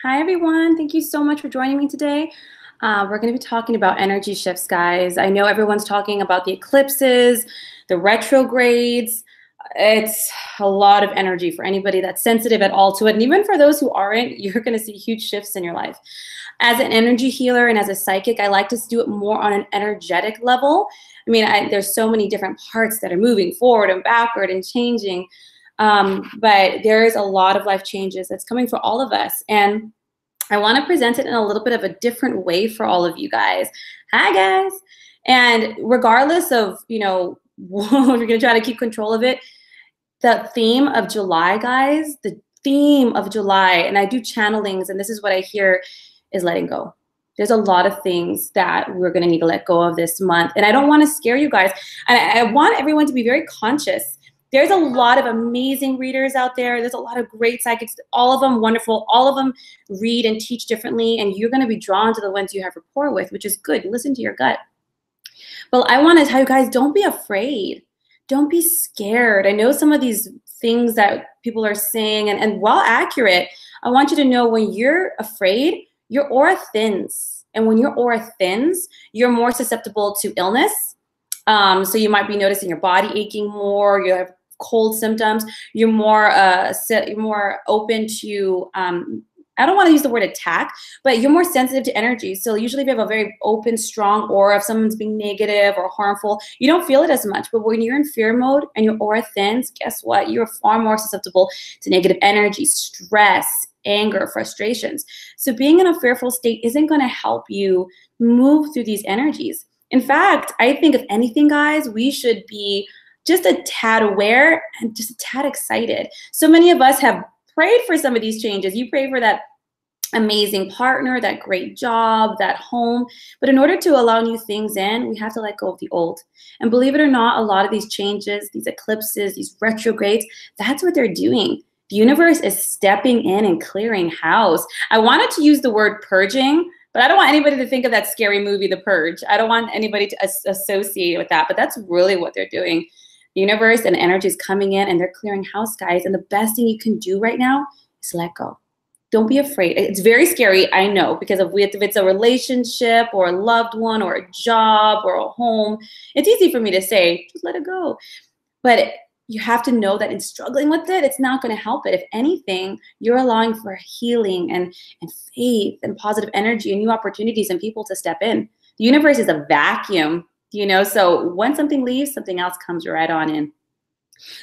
Hi, everyone. Thank you so much for joining me today. We're going to be talking about energy shifts, guys. I know everyone's talking about the eclipses, the retrogrades. It's a lot of energy for anybody that's sensitive at all to it. And even for those who aren't, you're going to see huge shifts in your life. As an energy healer and as a psychic, I like to do it more on an energetic level. I mean, there's so many different parts that are moving forward and backward and changing. But there is a lot of life changes that's coming for all of us. And I want to present it in a little bit of a different way for all of you guys. Hi, guys. And regardless of, you know, you're going to try to keep control of it, the theme of July, guys, the theme of July, and I do channelings, and this is what I hear, is letting go. There's a lot of things that we're going to need to let go of this month. And I don't want to scare you guys. And I want everyone to be very conscious. There's a lot of amazing readers out there. There's a lot of great psychics, all of them wonderful. All of them read and teach differently, and you're going to be drawn to the ones you have rapport with, which is good. Listen to your gut. But I want to tell you guys, don't be afraid. Don't be scared. I know some of these things that people are saying, and while accurate, I want you to know when you're afraid, your aura thins. And when your aura thins, you're more susceptible to illness. So you might be noticing your body aching more, you have cold symptoms, you're more open to, I don't want to use the word attack, but you're more sensitive to energy. So usually if you have a very open, strong aura, if someone's being negative or harmful, you don't feel it as much. But when you're in fear mode and your aura thins, guess what? You're far more susceptible to negative energy, stress, anger, frustrations. So being in a fearful state isn't going to help you move through these energies. In fact, I think if anything, guys, we should be just a tad aware and just a tad excited. So many of us have prayed for some of these changes. You pray for that amazing partner, that great job, that home. But in order to allow new things in, we have to let go of the old. And believe it or not, a lot of these changes, these eclipses, these retrogrades, that's what they're doing. The universe is stepping in and clearing house. I wanted to use the word purging, but I don't want anybody to think of that scary movie, The Purge. I don't want anybody to associate with that, but that's really what they're doing. The universe and energy is coming in and they're clearing house, guys. And the best thing you can do right now is let go. Don't be afraid. It's very scary, I know, because if it's a relationship or a loved one or a job or a home, it's easy for me to say, just let it go. But you have to know that in struggling with it, it's not going to help it. If anything, you're allowing for healing and faith and positive energy and new opportunities and people to step in. The universe is a vacuum, you know, so when something leaves, something else comes right on in.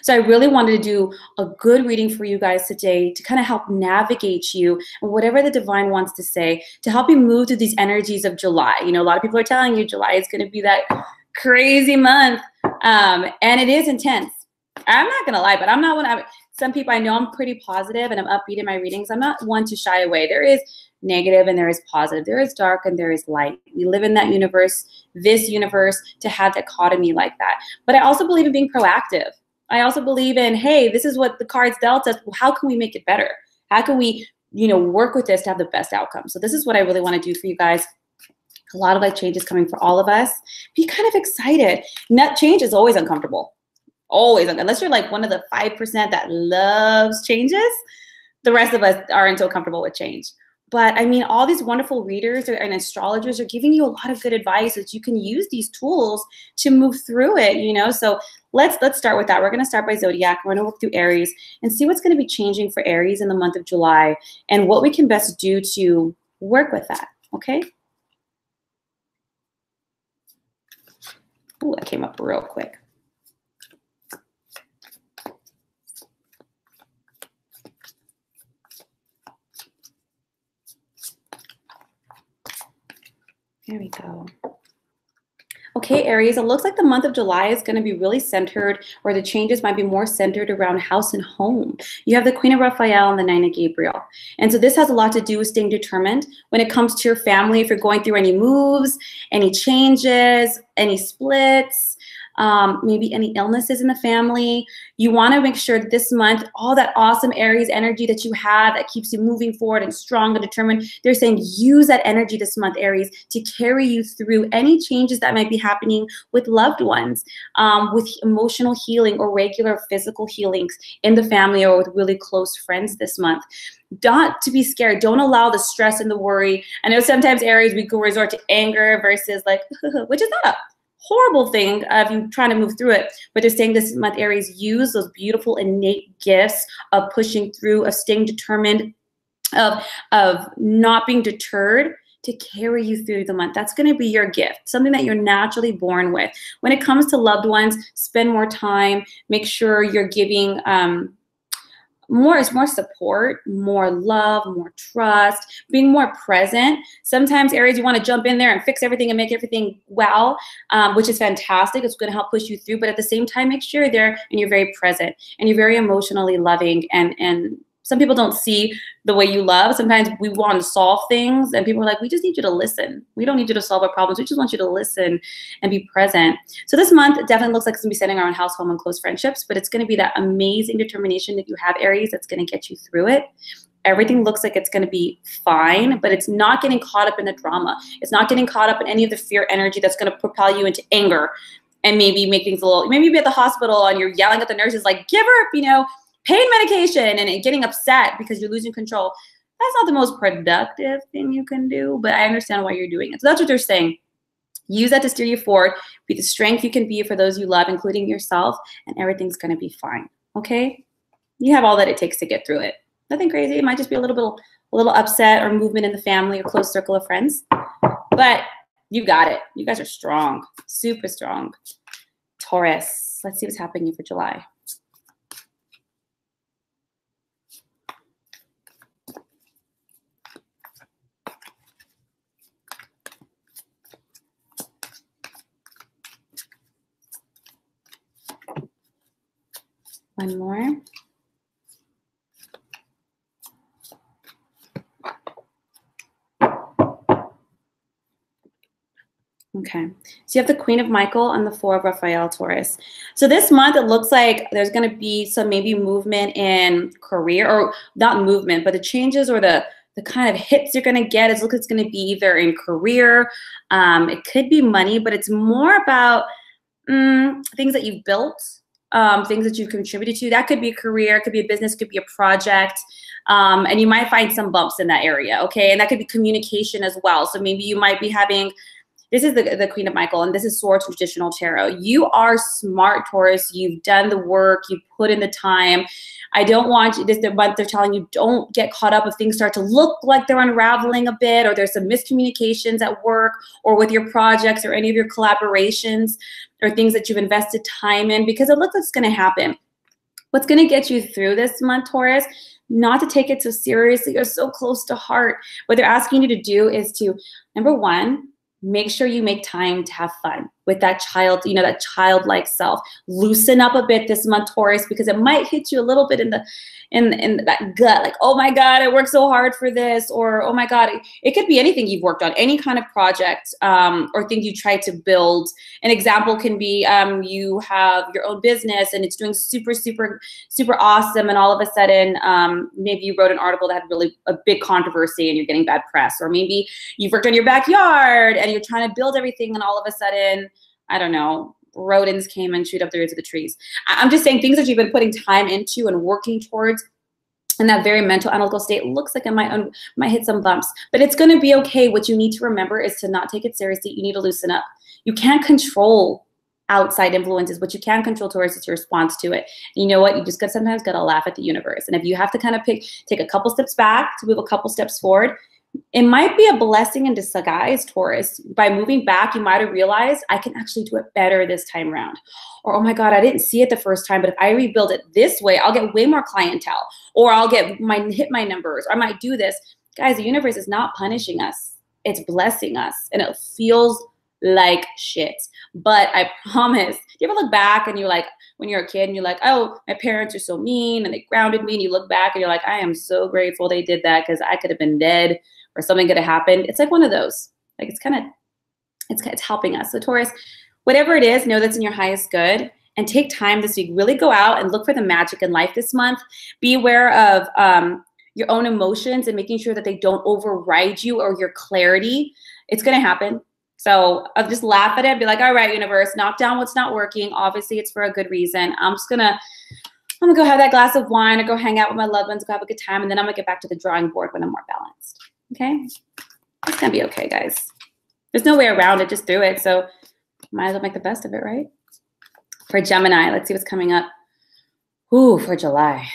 So I really wanted to do a good reading for you guys today to kind of help navigate you and whatever the divine wants to say, to help you move through these energies of July. You know, a lot of people are telling you July is going to be that crazy month, and it is intense. I'm not going to lie, but I'm not one. Some people, I know I'm pretty positive and I'm upbeat in my readings. I'm not one to shy away. There is negative and there is positive. There is dark and there is light. We live in that universe, this universe, to have dichotomy like that. But I also believe in being proactive. I also believe in, hey, this is what the cards dealt us. Well, how can we make it better? How can we, you know, work with this to have the best outcome? So this is what I really want to do for you guys. A lot of life changes coming for all of us. Be kind of excited. Change is always uncomfortable. Always, unless you're like one of the 5% that loves changes, the rest of us aren't so comfortable with change. But I mean, all these wonderful readers and astrologers are giving you a lot of good advice that you can use these tools to move through it, you know? So let's start with that. We're going to start by Zodiac. We're going to work through Aries and see what's going to be changing for Aries in the month of July and what we can best do to work with that, okay? Ooh, that came up real quick. There we go. Okay, Aries, it looks like the month of July is going to be really centered, or the changes might be more centered around house and home. You have the Queen of Raphael and the Nine of Gabriel. And so this has a lot to do with staying determined when it comes to your family, if you're going through any moves, any changes, any splits. maybe any illnesses in the family. You want to make sure that this month, all that awesome Aries energy that you have that keeps you moving forward and strong and determined, they're saying use that energy this month, Aries, to carry you through any changes that might be happening with loved ones, with emotional healing or regular physical healings in the family or with really close friends this month. Not to be scared. Don't allow the stress and the worry. I know sometimes Aries, we can resort to anger versus like, which is not a horrible thing if you're trying to move through it. But they're saying this month, Aries, use those beautiful innate gifts of pushing through, of staying determined, of not being deterred, to carry you through the month. That's going to be your gift, something that you're naturally born with. When it comes to loved ones, spend more time. Make sure you're giving more support, more love, more trust, being more present. Sometimes, Aries, you want to jump in there and fix everything and make everything well, which is fantastic. It's going to help push you through. But at the same time, make sure you're there and you're very present and you're very emotionally loving. And some people don't see the way you love. Sometimes we want to solve things and people are like, we just need you to listen. We don't need you to solve our problems. We just want you to listen and be present. So this month, it definitely looks like it's going to be centering around house, home, and close friendships, but it's going to be that amazing determination that you have, Aries, that's going to get you through it. Everything looks like it's going to be fine, but it's not getting caught up in the drama. It's not getting caught up in any of the fear energy that's going to propel you into anger and maybe make things a little, maybe you'll be at the hospital and you're yelling at the nurses like, give her, pain medication and getting upset because you're losing control. That's not the most productive thing you can do, but I understand why you're doing it. So that's what they're saying. Use that to steer you forward. Be the strength you can be for those you love, including yourself, and everything's going to be fine. Okay? You have all that it takes to get through it. Nothing crazy. It might just be a little upset or movement in the family or close circle of friends, but you got it. You guys are strong, super strong. Taurus. Let's see what's happening for July. One more. Okay, so you have the Queen of Michael and the Four of Raphael, Taurus. So this month, it looks like there's going to be some maybe movement in career, or not movement, but the changes or the kind of hits you're going to get. It looks like it's going to be either in career, it could be money, but it's more about things that you've built, things that you've contributed to. That could be a career, it could be a business, it could be a project. And you might find some bumps in that area, okay? And that could be communication as well. So maybe you might be having, this is the Queen of Michael, and this is Swords Traditional Tarot. You are smart, Taurus. You've done the work. You've put in the time. I don't want you, this is the month they're telling you, don't get caught up if things start to look like they're unraveling a bit, or there's some miscommunications at work or with your projects or any of your collaborations or things that you've invested time in, because it looks like it's going to happen. What's going to get you through this month, Taurus, not to take it so seriously or so close to heart. What they're asking you to do is to, number one, make sure you make time to have fun with that child, that childlike self. Loosen up a bit this month, Taurus, because it might hit you a little bit in that gut, like, oh my God, I worked so hard for this, or oh my God, it could be anything you've worked on, any kind of project or thing you tried to build. An example can be you have your own business and it's doing super, super, super awesome, and all of a sudden maybe you wrote an article that had really a big controversy and you're getting bad press, or maybe you've worked on your backyard and you're trying to build everything and all of a sudden, I don't know, rodents came and chewed up the roots of the trees. I'm just saying things that you've been putting time into and working towards in that very mental, analytical state looks like it might hit some bumps, but it's going to be okay. What you need to remember is to not take it seriously. You need to loosen up. You can't control outside influences. What you can control, Taurus, is your response to it. And you know what? You just sometimes got to laugh at the universe. And if you have to kind of take a couple steps back to move a couple steps forward, it might be a blessing in disguise, Taurus. By moving back, you might have realized I can actually do it better this time around. Or, oh my God, I didn't see it the first time, but if I rebuild it this way, I'll get way more clientele, or I'll hit my numbers, or I might do this. Guys, the universe is not punishing us. It's blessing us, and it feels like shit. But I promise, you ever look back and you're like, when you're a kid and you're like, oh, my parents are so mean and they grounded me, and you look back and you're like, I am so grateful they did that because I could have been dead or something could have happened. It's like one of those. Like it's helping us. So Taurus, whatever it is, know that's in your highest good. And take time this week. Really go out and look for the magic in life this month. Be aware of your own emotions and making sure that they don't override you or your clarity. It's going to happen. So I'll just laugh at it and be like, all right, universe, knock down what's not working. Obviously, it's for a good reason. I'm gonna go have that glass of wine or go hang out with my loved ones, go have a good time, and then I'm gonna get back to the drawing board when I'm more balanced. Okay? It's gonna be okay, guys. There's no way around it, just do it. So might as well make the best of it, right? For Gemini, let's see what's coming up. Ooh, for July.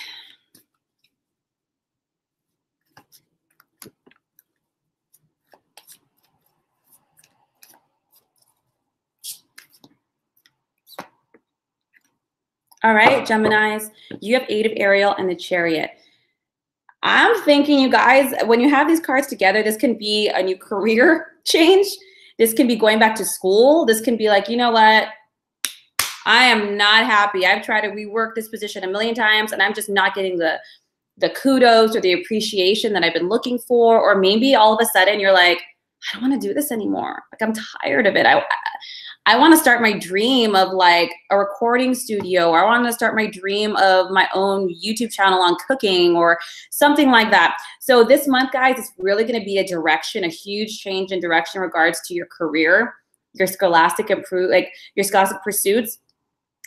All right, Geminis, you have 8 of Ariel and the Chariot. I'm thinking, you guys, when you have these cards together, this can be a new career change. This can be going back to school. This can be like, you know what? I am not happy. I've tried to rework this position a million times, and I'm just not getting the kudos or the appreciation that I've been looking for. Or maybe all of a sudden you're like, I don't want to do this anymore. Like, I'm tired of it. I want to start my dream of like a recording studio, or I want to start my dream of my own YouTube channel on cooking or something like that. So this month, guys, it's really going to be a direction, a huge change in direction in regards to your career, your scholastic pursuits,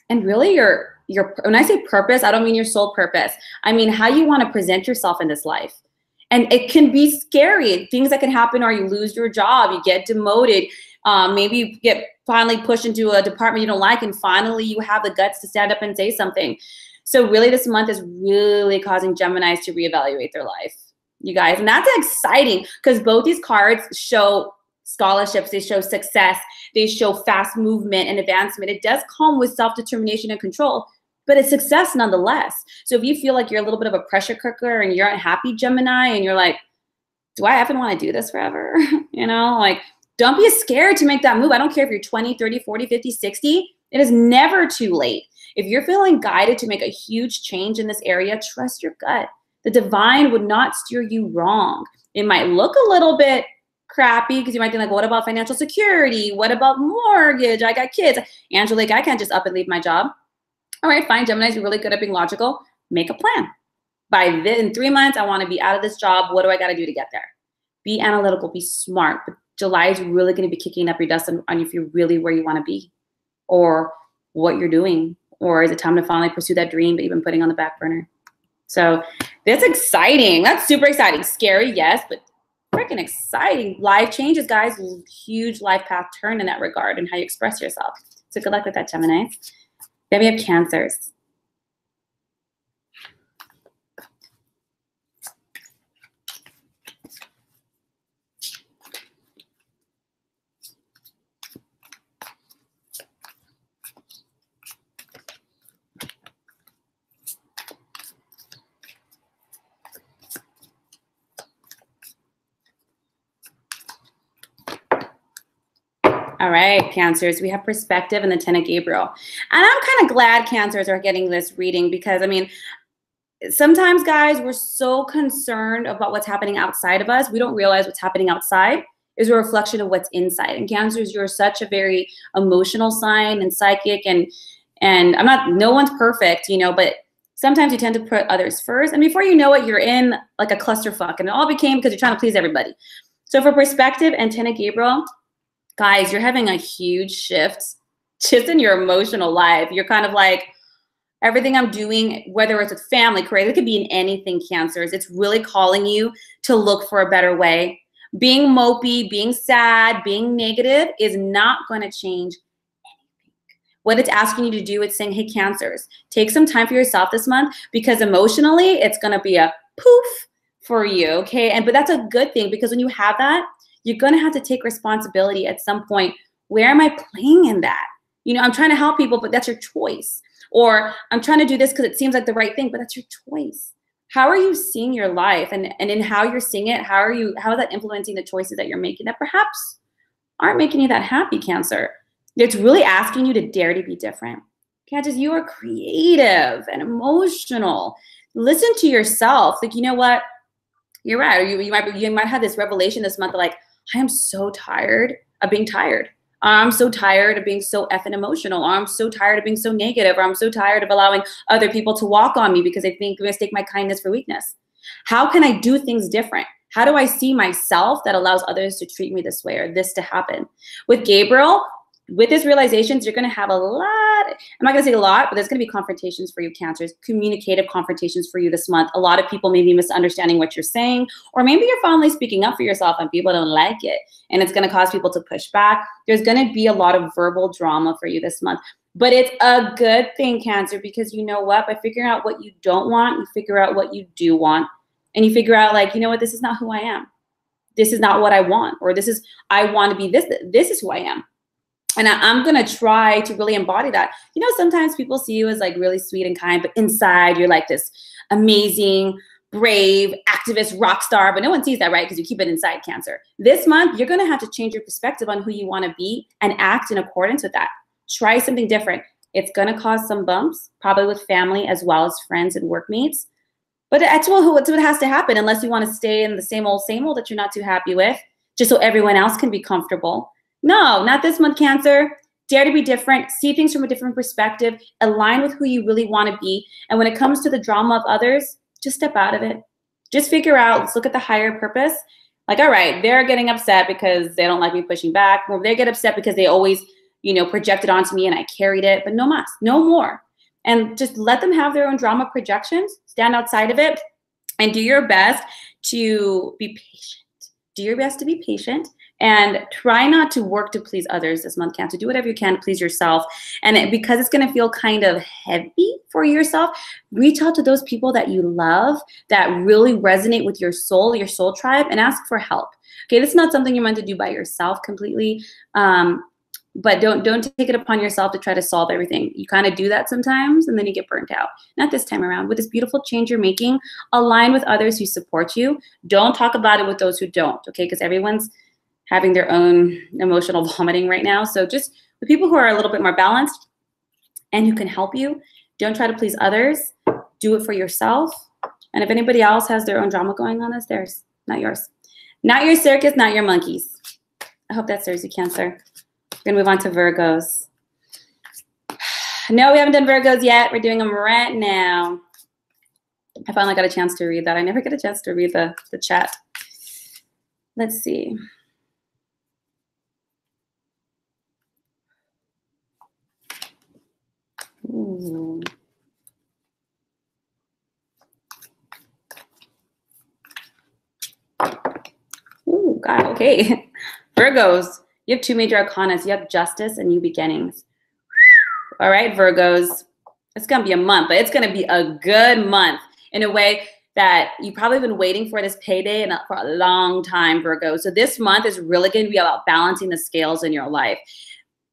and really your, when I say purpose, I don't mean your sole purpose. I mean how you want to present yourself in this life. And it can be scary. Things that can happen are you lose your job, you get demoted, maybe you get finally pushed into a department you don't like, and finally you have the guts to stand up and say something. So really this month is really causing Geminis to reevaluate their life, you guys. And that's exciting because both these cards show scholarships, they show success, they show fast movement and advancement. It does come with self-determination and control, but it's success nonetheless. So if you feel like you're a little bit of a pressure cooker and you're unhappy, Gemini, and you're like, do I even want to do this forever? You know, like, don't be scared to make that move. I don't care if you're 20, 30, 40, 50, 60. It is never too late. If you're feeling guided to make a huge change in this area, trust your gut. The divine would not steer you wrong. It might look a little bit crappy because you might think like, what about financial security? What about mortgage? I got kids. Angelic, I can't just up and leave my job. All right, fine. Geminis, you're really good at being logical. Make a plan. In 3 months, I want to be out of this job. What do I got to do to get there? Be analytical, be smart. But July is really going to be kicking up your dust on if you're really where you want to be or what you're doing. Or is it time to finally pursue that dream that you've been putting on the back burner? So that's exciting. That's super exciting. Scary, yes, but freaking exciting. Life changes, guys. Huge life path turn in that regard and how you express yourself. So good luck with that, Gemini. Then we have Cancers. All right, Cancers, we have perspective and the 10 of Gabriel. And I'm kind of glad Cancers are getting this reading because, I mean, sometimes, guys, we're so concerned about what's happening outside of us. We don't realize what's happening outside is a reflection of what's inside. And Cancers, you're such a very emotional sign and psychic. And no one's perfect, you know, but sometimes you tend to put others first. And before you know it, you're in like a clusterfuck. And it all became because you're trying to please everybody. So for perspective and 10 of Gabriel, guys, you're having a huge shift just in your emotional life. You're kind of like, everything I'm doing, whether it's with family, career, it could be in anything, Cancers. It's really calling you to look for a better way. Being mopey, being sad, being negative is not going to change anything. What it's asking you to do is saying, hey, Cancers, take some time for yourself this month because emotionally it's going to be a poof for you, okay? But that's a good thing because when you have that, you're going to have to take responsibility at some point. Where am I playing in that? You know, I'm trying to help people, but that's your choice. Or I'm trying to do this because it seems like the right thing, but that's your choice. How are you seeing your life? And in how you're seeing it, how is that influencing the choices that you're making that perhaps aren't making you that happy, Cancer? It's really asking you to dare to be different. Cancers, you are creative and emotional. Listen to yourself. Like, you know what? You're right. Or you might have this revelation this month of like, I am so tired of being tired. I'm so tired of being so effing emotional. Or I'm so tired of being so negative. Or I'm so tired of allowing other people to walk on me because they think mistake my kindness for weakness. How can I do things different? How do I see myself that allows others to treat me this way or this to happen? With Gabriel, with his realizations, you're going to have a lot. I'm not going to say a lot, but there's going to be confrontations for you, Cancers, communicative confrontations for you this month. A lot of people may be misunderstanding what you're saying, or maybe you're finally speaking up for yourself and people don't like it. And it's going to cause people to push back. There's going to be a lot of verbal drama for you this month. But it's a good thing, Cancer, because you know what? By figuring out what you don't want, you figure out what you do want. And you figure out, like, you know what? This is not who I am. This is not what I want. Or this is, I want to be this. This is who I am. And I'm going to try to really embody that. You know, sometimes people see you as like really sweet and kind, but inside you're like this amazing, brave, activist, rock star, but no one sees that, right? Because you keep it inside, Cancer. This month, you're going to have to change your perspective on who you want to be and act in accordance with that. Try something different. It's going to cause some bumps, probably with family as well as friends and workmates. But that's what has to happen, unless you want to stay in the same old that you're not too happy with, just so everyone else can be comfortable. No, not this month, Cancer. Dare to be different. See things from a different perspective. Align with who you really want to be. And when it comes to the drama of others, just step out of it. Just figure out, let's look at the higher purpose. Like, all right, they're getting upset because they don't like me pushing back. Or they get upset because they always, you know, projected onto me and I carried it. But no mas, no more. And just let them have their own drama projections. Stand outside of it and do your best to be patient. Do your best to be patient. And try not to work to please others this month, Cancer. Do whatever you can to please yourself. And because it's going to feel kind of heavy for yourself, reach out to those people that you love, that really resonate with your soul tribe, and ask for help. Okay, this is not something you're meant to do by yourself completely. But don't take it upon yourself to try to solve everything. You kind of do that sometimes, and then you get burnt out. Not this time around. With this beautiful change you're making, align with others who support you. Don't talk about it with those who don't, okay? Because everyone's having their own emotional vomiting right now. So just the people who are a little bit more balanced and who can help you, don't try to please others. Do it for yourself. And if anybody else has their own drama going on, that's theirs, not yours. Not your circus, not your monkeys. I hope that serves you, Cancer. We're gonna move on to Virgos. No, we haven't done Virgos yet. We're doing them right now. I finally got a chance to read that. I never get a chance to read the chat. Let's see. Ooh. Ooh, God, okay. Virgos, you have two major arcanas. You have justice and new beginnings. All right, Virgos, it's going to be a month, but it's going to be a good month in a way that you've probably been waiting for this payday and for a long time, Virgo. So this month is really going to be about balancing the scales in your life.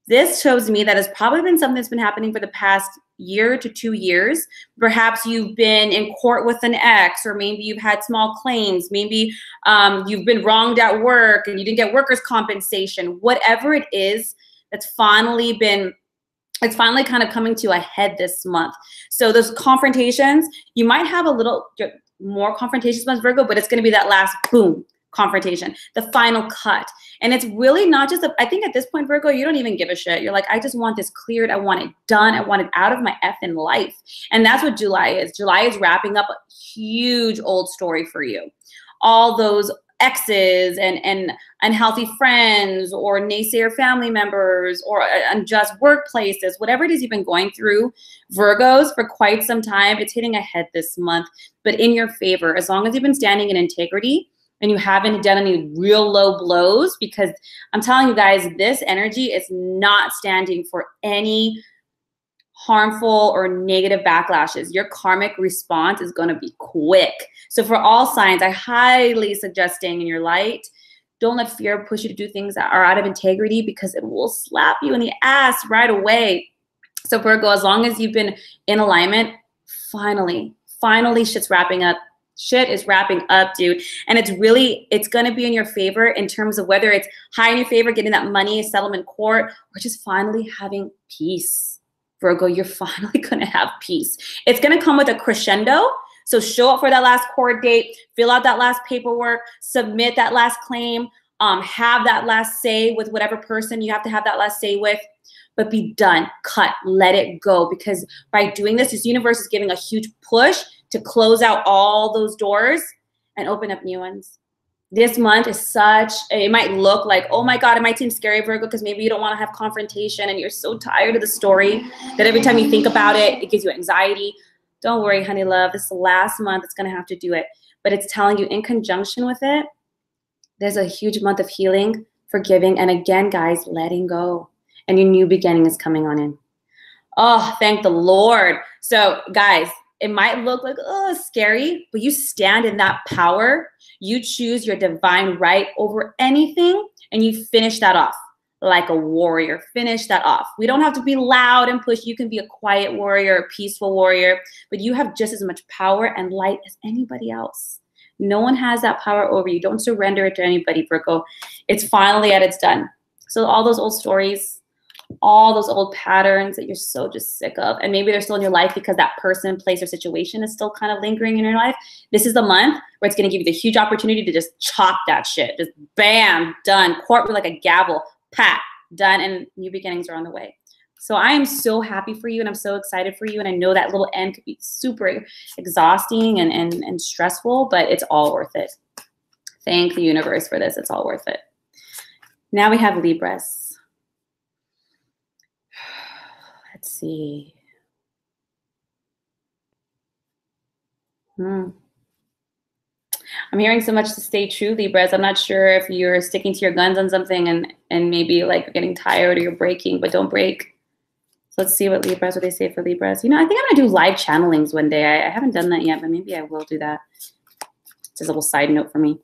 This shows me that it's probably been something that's been happening for the past year to 2 years. Perhaps you've been in court with an ex, or maybe you've had small claims. Maybe you've been wronged at work and you didn't get workers' compensation. Whatever it is, it's finally kind of coming to a head this month. So those confrontations, you might have a little more confrontations with Virgo, but it's going to be that last boom confrontation, the final cut. And it's really not just, I think at this point, Virgo, you don't even give a shit. You're like, I just want this cleared. I want it done. I want it out of my effing life. And that's what July is. July is wrapping up a huge old story for you. All those exes and unhealthy friends or naysayer family members or unjust workplaces, whatever it is you've been going through, Virgos, for quite some time, it's hitting a head this month, but in your favor, as long as you've been standing in integrity and you haven't done any real low blows, because I'm telling you guys, this energy is not standing for any harmful or negative backlashes. Your karmic response is going to be quick. So for all signs, I highly suggest staying in your light. Don't let fear push you to do things that are out of integrity, because it will slap you in the ass right away. So Virgo, as long as you've been in alignment, finally shit's wrapping up. Shit is wrapping up, dude. And it's going to be in your favor in terms of whether it's high in your favor, getting that money, settlement court, or just finally having peace. Virgo, you're finally going to have peace. It's going to come with a crescendo. So show up for that last court date, fill out that last paperwork, submit that last claim, have that last say with whatever person you have to have that last say with, but be done, cut, let it go. Because by doing this, this universe is giving a huge push to close out all those doors and open up new ones. This month is it might look like, oh my God, it might seem scary, Virgo, because maybe you don't want to have confrontation and you're so tired of the story that every time you think about it, it gives you anxiety. Don't worry, honey love, this last month it's going to have to do it. But it's telling you in conjunction with it, there's a huge month of healing, forgiving, and again, guys, letting go. And your new beginning is coming on in. Oh, thank the Lord. So guys, it might look like, oh, scary, but you stand in that power. You choose your divine right over anything, and you finish that off like a warrior. Finish that off. We don't have to be loud and push. You can be a quiet warrior, a peaceful warrior, but you have just as much power and light as anybody else. No one has that power over you. Don't surrender it to anybody, Virgo. It's finally at its done. So all those old stories, all those old patterns that you're so just sick of, and maybe they're still in your life because that person, place, or situation is still kind of lingering in your life. This is the month where it's going to give you the huge opportunity to just chop that shit. Just bam, done. Court with like a gavel, pat, done, and new beginnings are on the way. So I am so happy for you, and I'm so excited for you, and I know that little end could be super exhausting and stressful, but it's all worth it. Thank the universe for this. It's all worth it. Now we have Libras. Let's see. I'm hearing so much to stay true, Libras. I'm not sure if you're sticking to your guns on something and maybe like you're getting tired or you're breaking, but don't break. So let's see what Libras, what they say for Libras. You know, I think I'm going to do live channelings one day. I haven't done that yet, but maybe I will do that. Just a little side note for me.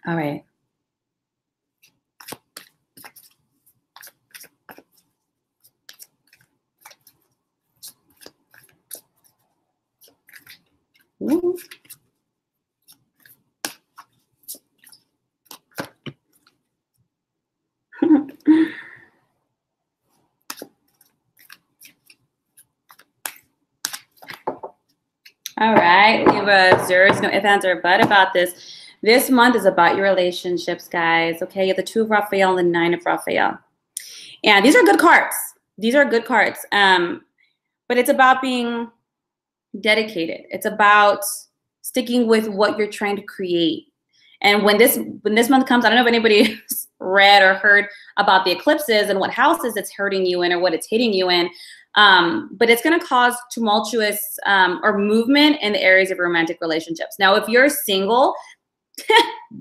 All right. Ooh. All right, Libra, there's no ifs, ands, or buts about this. This month is about your relationships, guys. Okay, you have the 2 of Raphael and the 9 of Raphael. And these are good cards. These are good cards. But it's about being dedicated. It's about sticking with what you're trying to create. And when this month comes, I don't know if anybody read or heard about the eclipses and what houses it's hurting you in or what it's hitting you in. But it's going to cause tumultuous or movement in the areas of romantic relationships. Now, if you're single,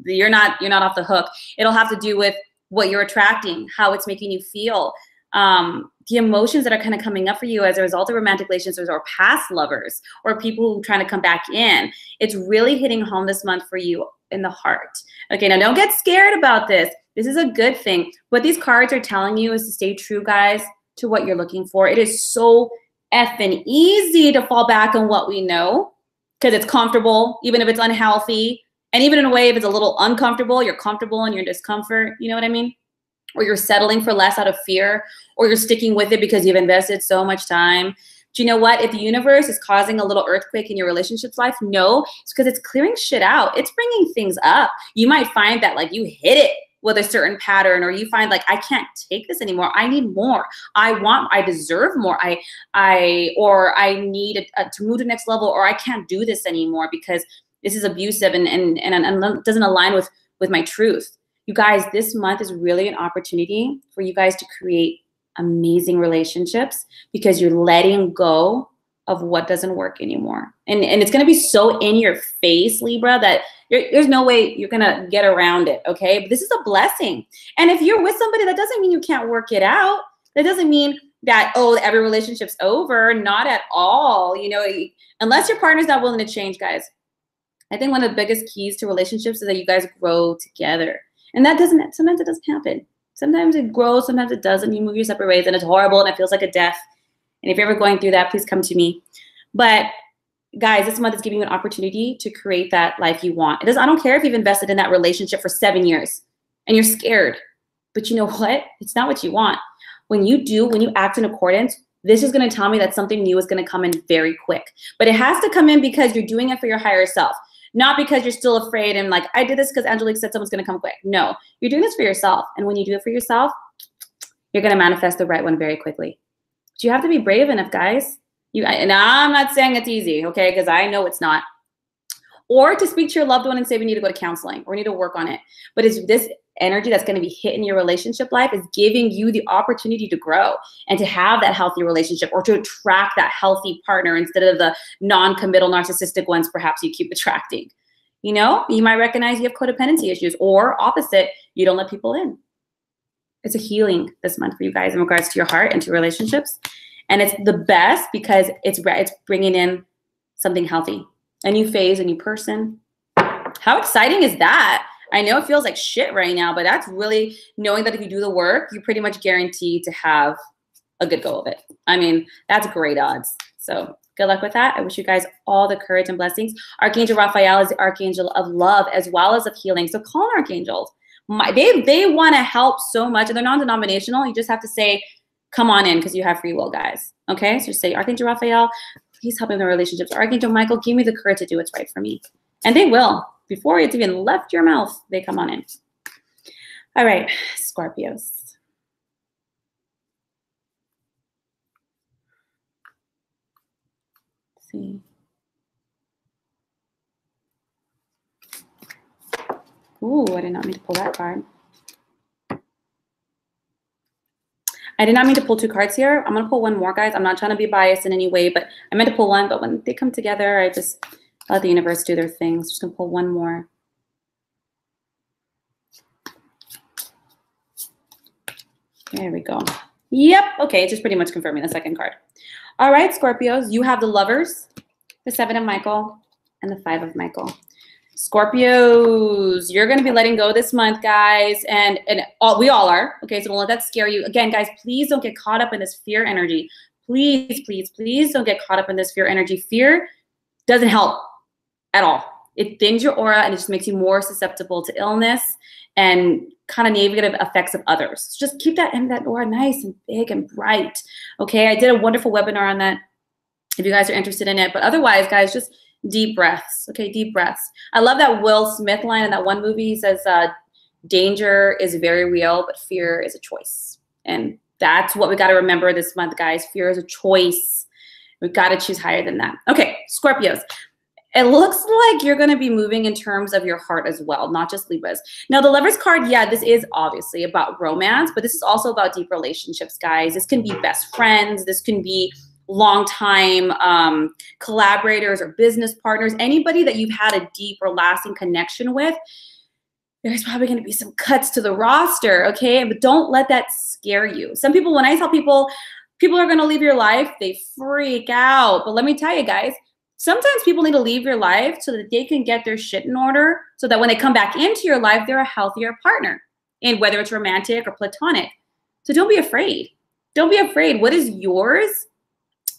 you're not off the hook. It'll have to do with what you're attracting, how it's making you feel, the emotions that are kind of coming up for you as a result of romantic relationships or past lovers or people who are trying to come back in. It's really hitting home this month for you in the heart. Okay, now don't get scared about this. This is a good thing. What these cards are telling you is to stay true, guys, to what you're looking for. It is so effing easy to fall back on what we know because it's comfortable, even if it's unhealthy. And even in a way, if it's a little uncomfortable, you're comfortable in your discomfort. You know what I mean? Or you're settling for less out of fear, or you're sticking with it because you've invested so much time. Do you know what? If the universe is causing a little earthquake in your relationships life, no, it's because it's clearing shit out. It's bringing things up. You might find that like you hit it with a certain pattern, or you find like, I can't take this anymore. I need more. I deserve more. I need to move to the next level, or I can't do this anymore because this is abusive and doesn't align with my truth. You guys, this month is really an opportunity for you guys to create amazing relationships because you're letting go of what doesn't work anymore. And it's going to be so in your face, Libra, that there's no way you're going to get around it, okay? But this is a blessing. And if you're with somebody, that doesn't mean you can't work it out. That doesn't mean that, oh, every relationship's over. Not at all. You know, unless your partner's not willing to change, guys. I think one of the biggest keys to relationships is that you guys grow together. And sometimes it doesn't happen. Sometimes it grows, sometimes it doesn't. You move your separate ways and it's horrible and it feels like a death. And if you're ever going through that, please come to me. But guys, this month is giving you an opportunity to create that life you want. I don't care if you've invested in that relationship for 7 years and you're scared. But you know what? It's not what you want. When you act in accordance, this is going to tell me that something new is going to come in very quick. But it has to come in because you're doing it for your higher self. Not because you're still afraid and like, I did this because Angelic said someone's going to come quick. No, you're doing this for yourself. And when you do it for yourself, you're going to manifest the right one very quickly. But you have to be brave enough, guys. And I'm not saying it's easy, okay? Because I know it's not. Or to speak to your loved one and say, we need to go to counseling or we need to work on it. But it's this energy that's going to be hitting your relationship life is giving you the opportunity to grow and to have that healthy relationship or to attract that healthy partner instead of the non-committal narcissistic ones perhaps you keep attracting. You know, you might recognize you have codependency issues, or opposite, you don't let people in. It's a healing this month for you guys in regards to your heart and to relationships. And it's the best because it's bringing in something healthy, a new phase, a new person. How exciting is that? I know it feels like shit right now, but that's really knowing that if you do the work, you're pretty much guaranteed to have a good go of it. I mean, that's great odds. So good luck with that. I wish you guys all the courage and blessings. Archangel Raphael is the archangel of love as well as of healing. So call on archangels. They want to help so much, and they're non-denominational. You just have to say, come on in, because you have free will, guys. Okay? So just say, Archangel Raphael, please help me with my relationships. Archangel Michael, give me the courage to do what's right for me. And they will. Before it's even left your mouth, they come on in. All right, Scorpios. Let's see. Ooh, I did not mean to pull that card. I did not mean to pull two cards here. I'm going to pull one more, guys. I'm not trying to be biased in any way, but I meant to pull one. But when they come together, I just let the universe do their thing. So just going to pull one more. There we go. Yep. Okay, just pretty much confirming the second card. All right, Scorpios, you have the Lovers, the Seven of Michael, and the Five of Michael. Scorpios, you're going to be letting go this month, guys, and we all are. Okay, so don't let that scare you. Again, guys, please don't get caught up in this fear energy. Please, please, please don't get caught up in this fear energy. Fear doesn't help at all. It thins your aura and it just makes you more susceptible to illness and kind of negative effects of others. So just keep that aura nice and big and bright. Okay, I did a wonderful webinar on that if you guys are interested in it. But otherwise, guys, just deep breaths. Okay, deep breaths. I love that Will Smith line in that one movie. He says, danger is very real, but fear is a choice. And that's what we got to remember this month, guys. Fear is a choice. We've got to choose higher than that. Okay, Scorpios. It looks like you're going to be moving in terms of your heart as well, not just Libras. Now, the Lovers card, yeah, this is obviously about romance, but this is also about deep relationships, guys. This can be best friends. This can be longtime collaborators or business partners, anybody that you've had a deep or lasting connection with. There's probably going to be some cuts to the roster, okay? But don't let that scare you. Some people, when I tell people are going to leave your life, they freak out. But let me tell you, guys, sometimes people need to leave your life so that they can get their shit in order so that when they come back into your life, they're a healthier partner, and whether it's romantic or platonic. So don't be afraid. Don't be afraid. What is yours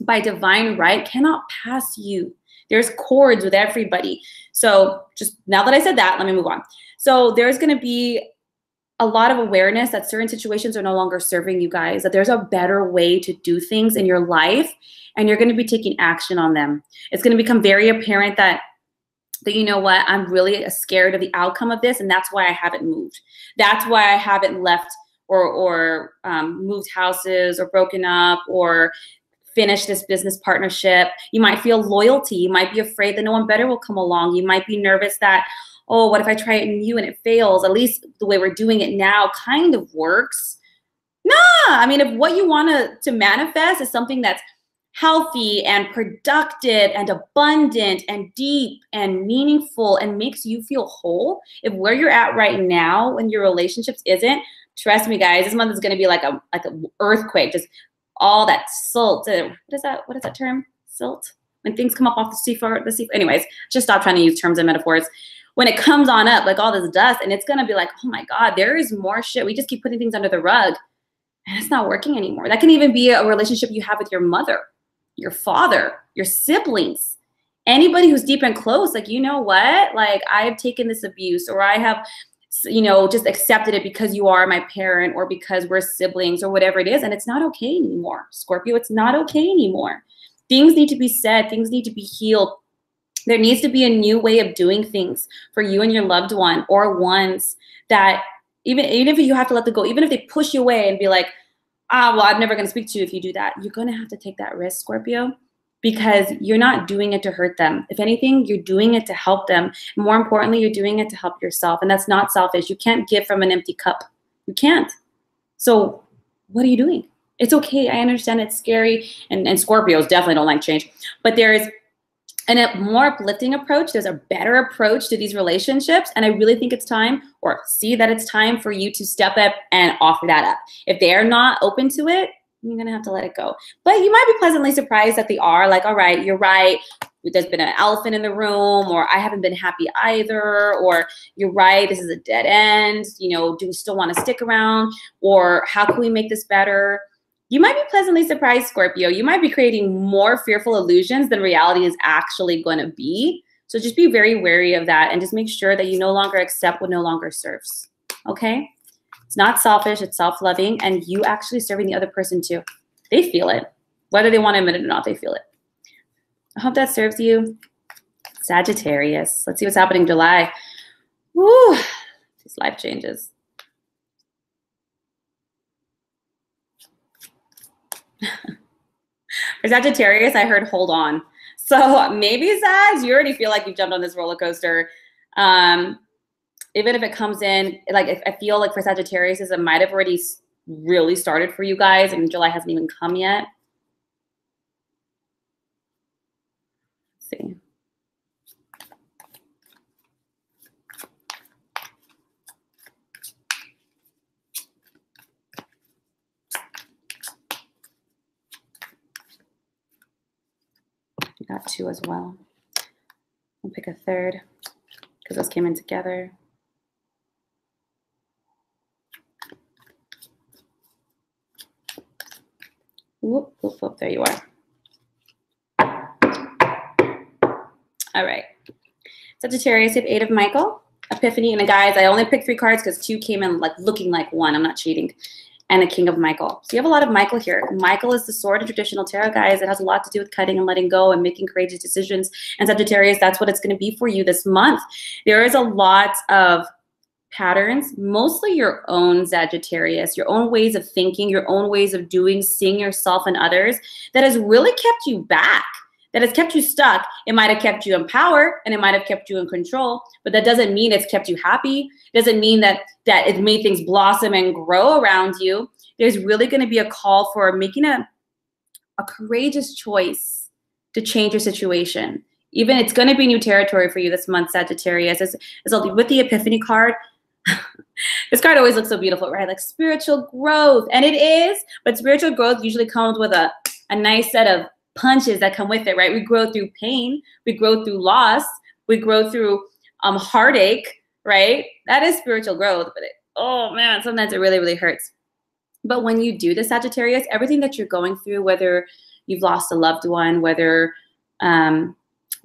by divine right cannot pass you. There's cords with everybody. So just now that I said that, let me move on. So there's going to be a lot of awareness that certain situations are no longer serving you guys, that there's a better way to do things in your life, and you're going to be taking action on them. It's going to become very apparent that you know what, I'm really scared of the outcome of this, and that's why I haven't moved. That's why I haven't left or moved houses or broken up or finish this business partnership. You might feel loyalty. You might be afraid that no one better will come along. You might be nervous that, oh, what if I try it in you and it fails? At least the way we're doing it now kind of works. Nah, I mean, if what you want to manifest is something that's healthy and productive and abundant and deep and meaningful and makes you feel whole, if where you're at right now in your relationships isn't, trust me, guys, this month is going to be like an earthquake. Just all that silt. What is that term? Silt? When things come up off the sea. Anyways, just stop trying to use terms and metaphors. When it comes on up, like all this dust, and it's going to be like, oh my God, there is more shit. We just keep putting things under the rug, and it's not working anymore. That can even be a relationship you have with your mother, your father, your siblings, anybody who's deep and close. Like, you know what? Like, I have taken this abuse, or I have, you know, just accepted it because you are my parent or because we're siblings or whatever it is. And it's not okay anymore. Scorpio, it's not okay anymore. Things need to be said. Things need to be healed. There needs to be a new way of doing things for you and your loved one, or ones that even if you have to let them go, even if they push you away and be like, well, I'm never going to speak to you if you do that. You're going to have to take that risk, Scorpio, because you're not doing it to hurt them. If anything, you're doing it to help them. More importantly, you're doing it to help yourself. And that's not selfish. You can't give from an empty cup. You can't. So what are you doing? It's okay. I understand it's scary. And Scorpios definitely don't like change. But there is a more uplifting approach. There's a better approach to these relationships. And I really think it's time, or see that it's time for you to step up and offer that up. If they're not open to it, you're going to have to let it go. But you might be pleasantly surprised that they are. Like, all right, you're right. There's been an elephant in the room, or I haven't been happy either, or you're right, this is a dead end. You know, do we still want to stick around? Or how can we make this better? You might be pleasantly surprised, Scorpio. You might be creating more fearful illusions than reality is actually going to be. So just be very wary of that, and just make sure that you no longer accept what no longer serves. Okay? It's not selfish, it's self-loving, and you actually serving the other person too. They feel it. Whether they want to admit it or not, they feel it. I hope that serves you. Sagittarius. Let's see what's happening in July. Woo! These life changes. For Sagittarius, I heard hold on. So maybe, Sag, you already feel like you've jumped on this roller coaster. Even if it comes in, like, I feel like for Sagittarius, it might have already really started for you guys, and July hasn't even come yet. Let's see. We got two as well. I'll pick a third because those came in together. Whoop, whoop, whoop, there you are. All right. Sagittarius, you have 8 of Michael, Epiphany, and guys, I only picked 3 cards because 2 came in like looking like 1. I'm not cheating. And a King of Michael. So you have a lot of Michael here. Michael is the sword in traditional tarot, guys. It has a lot to do with cutting and letting go and making courageous decisions. And Sagittarius, that's what it's going to be for you this month. There is a lot of patterns, mostly your own, Sagittarius, your own ways of thinking, your own ways of doing, seeing yourself and others, that has really kept you back, that has kept you stuck. It might have kept you in power, and it might have kept you in control, but that doesn't mean it's kept you happy. It doesn't mean that it made things blossom and grow around you. There's really going to be a call for making a courageous choice to change your situation. Even it's going to be new territory for you this month, Sagittarius. With the Epiphany card, this card always looks so beautiful, right? Like spiritual growth. And it is, but spiritual growth usually comes with a nice set of punches that come with it, right? We grow through pain. We grow through loss. We grow through heartache, right? That is spiritual growth. But oh man, sometimes it really, really hurts. But when you do this, Sagittarius, everything that you're going through, whether you've lost a loved one, whether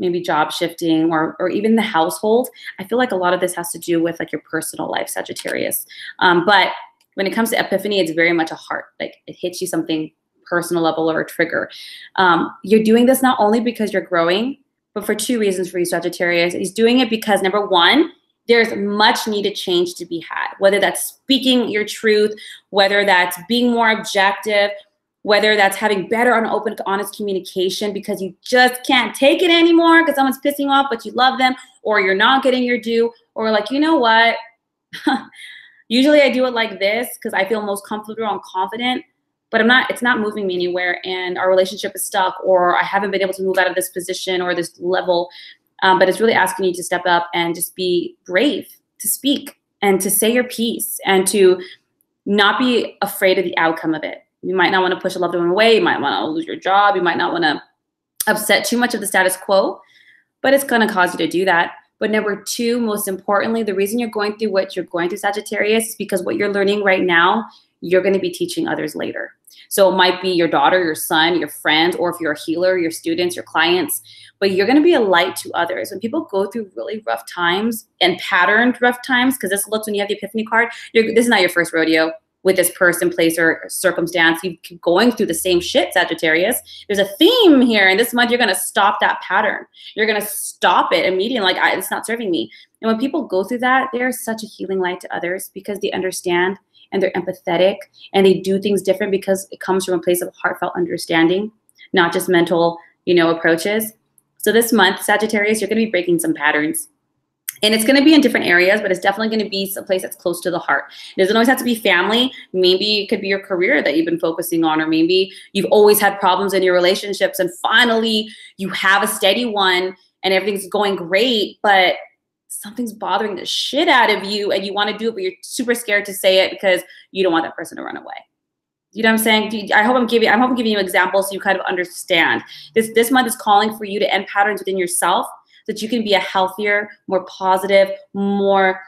maybe job shifting, or even the household, I feel like a lot of this has to do with like your personal life, Sagittarius. But when it comes to Epiphany, it's very much a heart. Like it hits you something personal level or a trigger. You're doing this not only because you're growing, but for 2 reasons for you, Sagittarius. He's doing it because, number one, there's much needed change to be had, whether that's speaking your truth, whether that's being more objective, whether that's having better and open, honest communication because you just can't take it anymore because someone's pissing you off, but you love them, or you're not getting your due, or like, you know what? Usually I do it like this because I feel most comfortable and confident, but it's not moving me anywhere, and our relationship is stuck, or I haven't been able to move out of this position or this level. But it's really asking you to step up and just be brave to speak and to say your piece and to not be afraid of the outcome of it. You might not want to push a loved one away. You might want to lose your job. You might not want to upset too much of the status quo, but it's going to cause you to do that. But number 2, most importantly, the reason you're going through what you're going through, Sagittarius, is because what you're learning right now, you're going to be teaching others later. So it might be your daughter, your son, your friends, or if you're a healer, your students, your clients, but you're going to be a light to others. When people go through really rough times and patterned rough times, because this looks, when you have the Epiphany card, this is not your first rodeo. with this person, place, or circumstance. You keep going through the same shit, Sagittarius. There's a theme here, and this month you're going to stop that pattern. You're going to stop it immediately, like, it's not serving me. And when people go through that, they're such a healing light to others because they understand and they're empathetic and they do things different because it comes from a place of heartfelt understanding, not just mental, approaches. So this month, Sagittarius, you're going to be breaking some patterns. And it's going to be in different areas, but it's definitely going to be some place that's close to the heart. It doesn't always have to be family. Maybe it could be your career that you've been focusing on, or maybe you've always had problems in your relationships and finally you have a steady one and everything's going great, but something's bothering the shit out of you and you want to do it, but you're super scared to say it because you don't want that person to run away. You know what I'm saying? I hope I'm giving you examples so you kind of understand. This month is calling for you to end patterns within yourself, so that you can be a healthier, more positive, more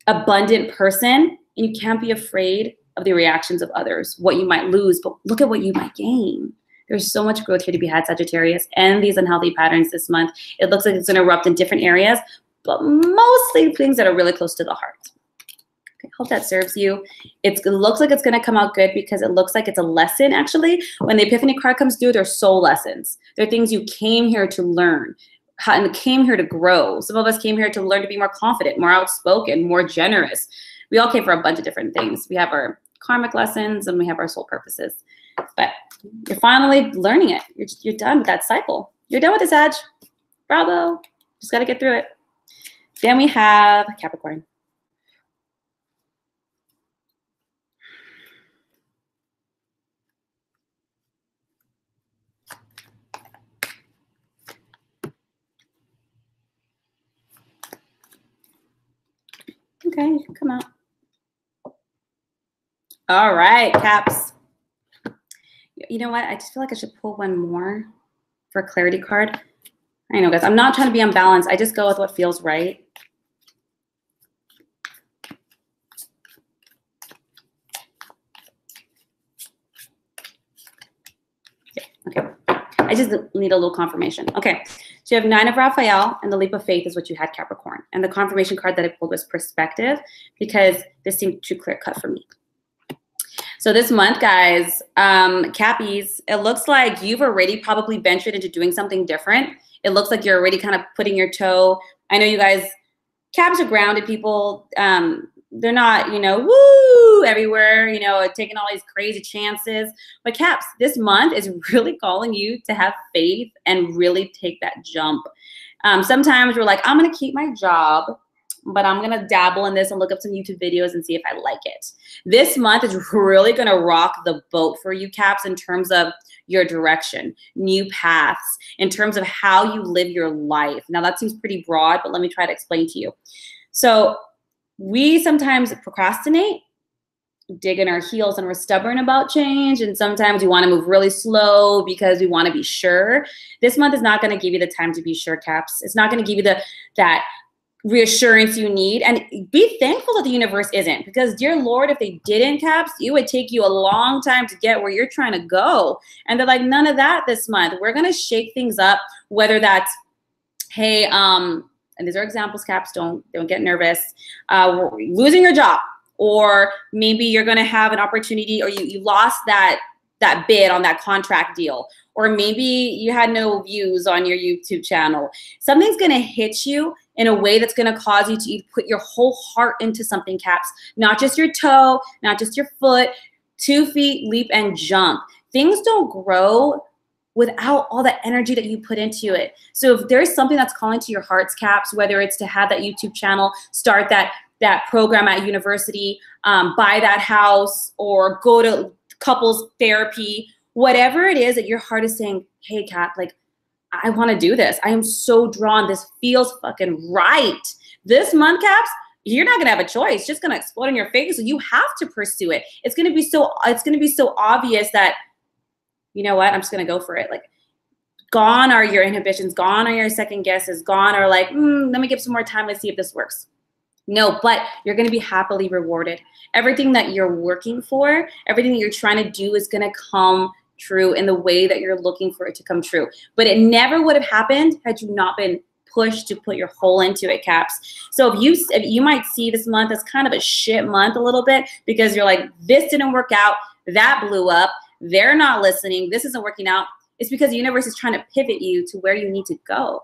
abundant person. And you can't be afraid of the reactions of others, what you might lose, but look at what you might gain. There's so much growth here to be had, Sagittarius, and these unhealthy patterns this month. It looks like it's going to erupt in different areas, but mostly things that are really close to the heart. Okay, hope that serves you. It looks like it's going to come out good because it looks like it's a lesson, actually. When the Epiphany card comes through, they're soul lessons. They're things you came here to learn and came here to grow. Some of us came here to learn to be more confident, more outspoken, more generous. We all came for a bunch of different things. We have our karmic lessons and we have our soul purposes. But you're finally learning it. You're done with that cycle. You're done with the Sag. Bravo. Just got to get through it. Then we have Capricorn. Okay, you can come out. All right, Caps. You know what? I just feel like I should pull one more for a clarity card. I know, guys. I'm not trying to be unbalanced. I just go with what feels right. Okay. I just need a little confirmation. Okay. So you have 9 of Raphael, and the leap of faith is what you had, Capricorn. And the confirmation card that I pulled was perspective, because this seemed too clear-cut for me. So this month, guys, Cappies, it looks like you've already probably ventured into doing something different. It looks like you're already kind of putting your toe. I know you guys, Caps are grounded people. They're not, woo, everywhere, taking all these crazy chances. But Caps, this month is really calling you to have faith and really take that jump. Sometimes we're like, I'm going to keep my job, but I'm going to dabble in this and look up some YouTube videos and see if I like it. This month is really going to rock the boat for you, Caps, in terms of your direction, new paths, in terms of how you live your life. Now, that seems pretty broad, but let me try to explain to you. So we sometimes procrastinate, dig in our heels, and we're stubborn about change. And sometimes we want to move really slow because we want to be sure. This month is not going to give you the time to be sure, Caps. It's not going to give you that reassurance you need. And be thankful that the universe isn't, because dear Lord, if they didn't, Caps, it would take you a long time to get where you're trying to go. And they're like, none of that this month. We're going to shake things up, whether that's, hey, and these are examples, Caps, don't get nervous, losing your job, or maybe you're going to have an opportunity, or you lost that bid on that contract deal, or maybe you had no views on your YouTube channel. Something's going to hit you in a way that's going to cause you to put your whole heart into something, Caps, not just your toe, not just your foot, 2 feet, leap and jump. Things don't grow without all the energy that you put into it. So if there's something that's calling to your heart's, Caps, whether it's to have that YouTube channel, start that program at university, buy that house, or go to couples therapy, whatever it is that your heart is saying, hey, Cap, like, I want to do this. I am so drawn. This feels fucking right. This month, Caps, you're not going to have a choice. It's just going to explode in your face. So you have to pursue it. It's going to be so obvious that, you know what, I'm just going to go for it. Like, gone are your inhibitions, gone are your second guesses, gone are like, let me give some more time. Let's see if this works. No, but you're going to be happily rewarded. Everything that you're working for, everything that you're trying to do is going to come true in the way that you're looking for it to come true. But it never would have happened had you not been push to put your whole into it, Caps. So if you might see this month as kind of a shit month a little bit because you're like, this didn't work out, that blew up, they're not listening, this isn't working out. It's because the universe is trying to pivot you to where you need to go.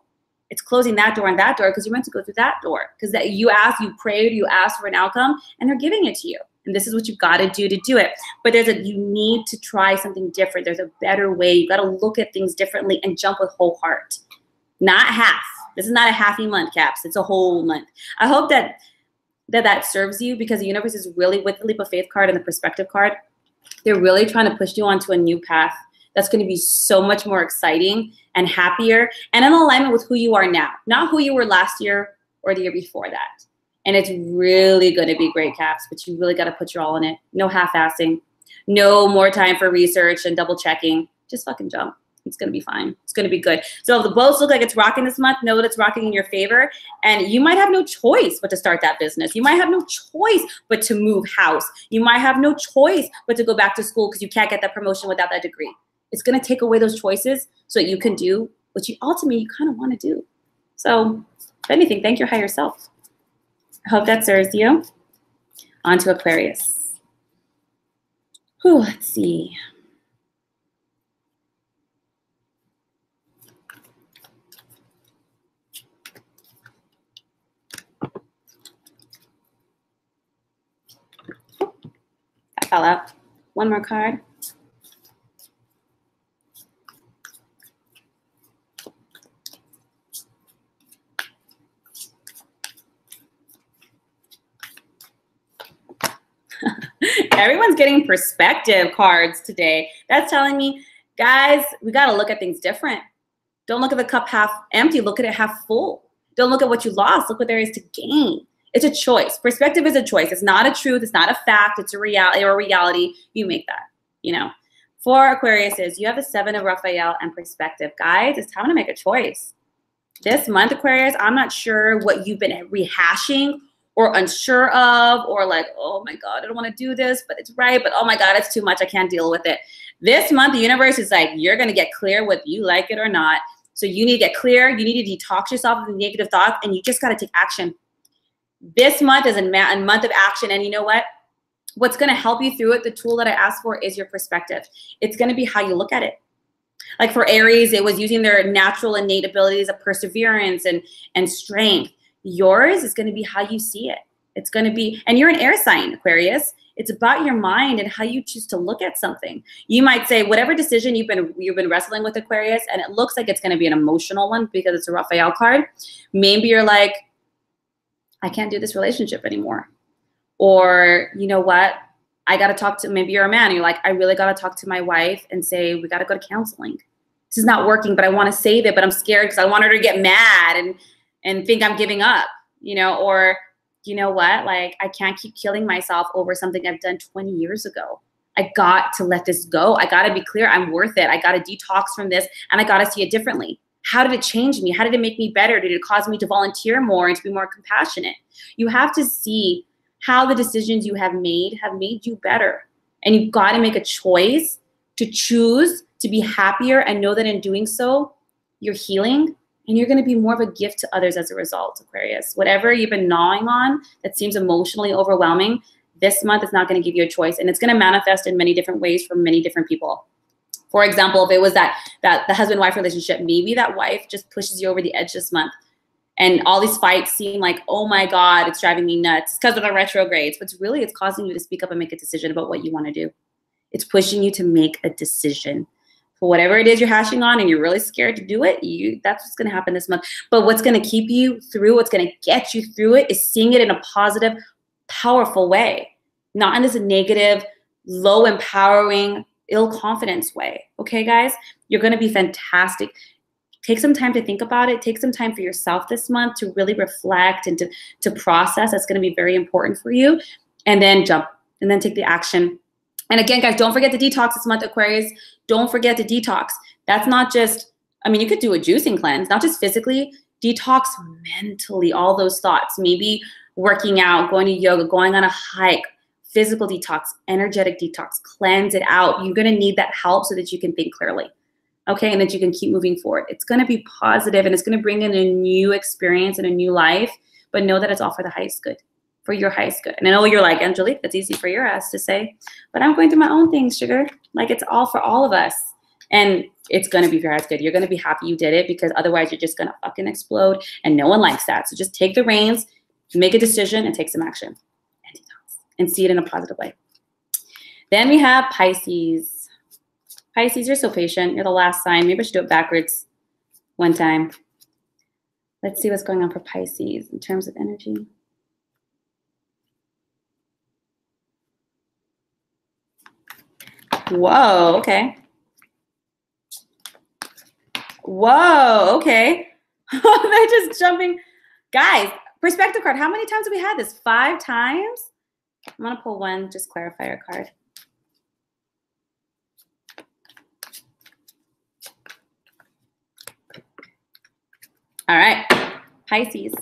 It's closing that door and that door because you're meant to go through that door. Because that you asked, you prayed, you asked for an outcome, and they're giving it to you. And this is what you've got to do it. But you need to try something different. There's a better way. You got to look at things differently and jump with whole heart. Not half. This is not a halfy month, Caps. It's a whole month. I hope that serves you because the universe is really, with the leap of faith card and the perspective card, they're really trying to push you onto a new path that's going to be so much more exciting and happier and in alignment with who you are now, not who you were last year or the year before that. And it's really going to be great, Caps, but you really got to put your all in it. No half-assing, no more time for research and double checking. Just fucking jump. It's going to be fine. It's going to be good. So if the boats look like it's rocking this month, know that it's rocking in your favor. And you might have no choice but to start that business. You might have no choice but to move house. You might have no choice but to go back to school because you can't get that promotion without that degree. It's going to take away those choices so that you can do what you ultimately kind of want to do. So if anything, thank your higher self. I hope that serves you. On to Aquarius. Whew, let's see. That fell out. One more card. Everyone's getting perspective cards today. That's telling me, guys, we got to look at things different. Don't look at the cup half empty. Look at it half full. Don't look at what you lost. Look what there is to gain. It's a choice. Perspective is a choice. It's not a truth. It's not a fact. It's a reality. You make that, you know. For Aquarius is you have the 7 of Raphael and perspective. Guys, it's time to make a choice. This month, Aquarius, I'm not sure what you've been rehashing or unsure of, or like, oh my God, I don't want to do this, but it's right. But oh my God, it's too much. I can't deal with it. This month, the universe is like, you're going to get clear whether you like it or not. So you need to get clear. You need to detox yourself of the negative thoughts, and you just got to take action. This month is a month of action. And you know what? What's going to help you through it, the tool that I asked for, is your perspective. It's going to be how you look at it. Like for Aries, it was using their natural innate abilities of perseverance and strength. Yours is going to be how you see it. It's going to be, and you're an air sign, Aquarius. It's about your mind and how you choose to look at something. You might say whatever decision you've been wrestling with, Aquarius, and it looks like it's going to be an emotional one because it's a Raphael card. Maybe you're like, I can't do this relationship anymore. Or you know what? I got to talk to, maybe you're a man and you're like, I really got to talk to my wife and say, we got to go to counseling. This is not working, but I want to save it, but I'm scared because I want her to get mad and think I'm giving up, you know, or you know what, like I can't keep killing myself over something I've done 20 years ago. I got to let this go. I got to be clear. I'm worth it. I got to detox from this and I got to see it differently. How did it change me? How did it make me better? Did it cause me to volunteer more and to be more compassionate? You have to see how the decisions you have made you better. And you've got to make a choice to choose to be happier and know that in doing so, you're healing and you're going to be more of a gift to others as a result, Aquarius. Whatever you've been gnawing on that seems emotionally overwhelming, this month is not going to give you a choice. And it's going to manifest in many different ways for many different people. For example, if it was that the husband-wife relationship, maybe that wife just pushes you over the edge this month. And all these fights seem like, oh my God, it's driving me nuts because of the retrogrades. But really, it's causing you to speak up and make a decision about what you want to do. It's pushing you to make a decision. For whatever it is you're hashing on and you're really scared to do it, that's what's going to happen this month. But what's going to keep you through, what's going to get you through it is seeing it in a positive, powerful way. Not in this negative, low empowering, ill confidence way. Okay, guys? You're going to be fantastic. Take some time to think about it. Take some time for yourself this month to really reflect and to process. That's going to be very important for you. And then jump. And then take the action. And again, guys, don't forget to detox this month, Aquarius. Don't forget to detox. That's not just, I mean, you could do a juicing cleanse, not just physically. Detox mentally, all those thoughts. Maybe working out, going to yoga, going on a hike, physical detox, energetic detox, cleanse it out. You're going to need that help so that you can think clearly. okay, and that you can keep moving forward. It's going to be positive, and it's going to bring in a new experience and a new life, but know that it's all for the highest good, for your highest good. And I know you're like, Angelique, that's easy for your ass to say, but I'm going through my own things, sugar. Like, it's all for all of us. And it's going to be for your highest good. You're going to be happy you did it, because otherwise you're just going to fucking explode, and no one likes that. So just take the reins, make a decision, and take some action and see it in a positive way. Then we have Pisces. Pisces, you're so patient. You're the last sign. Maybe I should do it backwards one time. Let's see what's going on for Pisces in terms of energy. Whoa, okay. Whoa, okay. They're just jumping. Guys, perspective card. How many times have we had this? 5 times? I'm going to pull one, just clarifier card. All right, Pisces,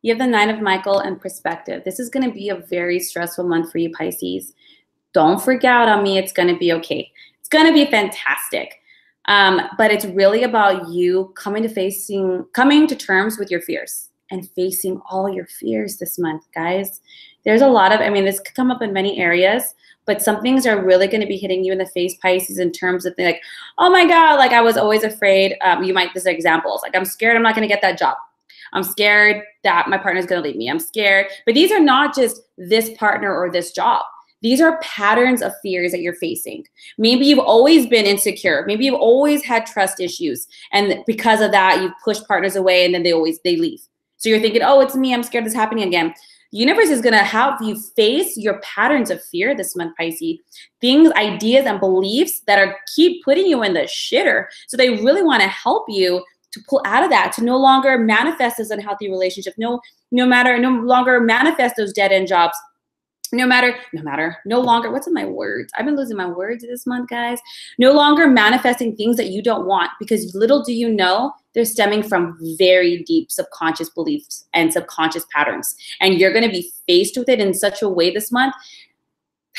you have the 9 of Michael and perspective. This is going to be a very stressful month for you, Pisces. Don't freak out on me. It's going to be okay. It's going to be fantastic. But it's really about you coming to terms with your fears and facing all your fears this month, guys. There's a lot of, I mean, this could come up in many areas, but some things are really going to be hitting you in the face, Pisces, in terms of like, oh my God, like I was always afraid. You might, this examples, like I'm scared I'm not going to get that job. I'm scared that my partner's going to leave me. I'm scared. But these are not just this partner or this job. These are patterns of fears that you're facing. Maybe you've always been insecure. Maybe you've always had trust issues. And because of that, you've pushed partners away and then they leave. So you're thinking, oh, it's me. I'm scared this is happening again. The universe is going to have you face your patterns of fear this month, Pisces. Things, ideas, and beliefs that keep putting you in the shitter. So they really want to help you to pull out of that, to no longer manifest those unhealthy relationships, no longer manifest those dead-end jobs. No longer, what's in my words? I've been losing my words this month, guys. No longer manifesting things that you don't want, because little do you know, they're stemming from very deep subconscious beliefs and subconscious patterns. And you're going to be faced with it in such a way this month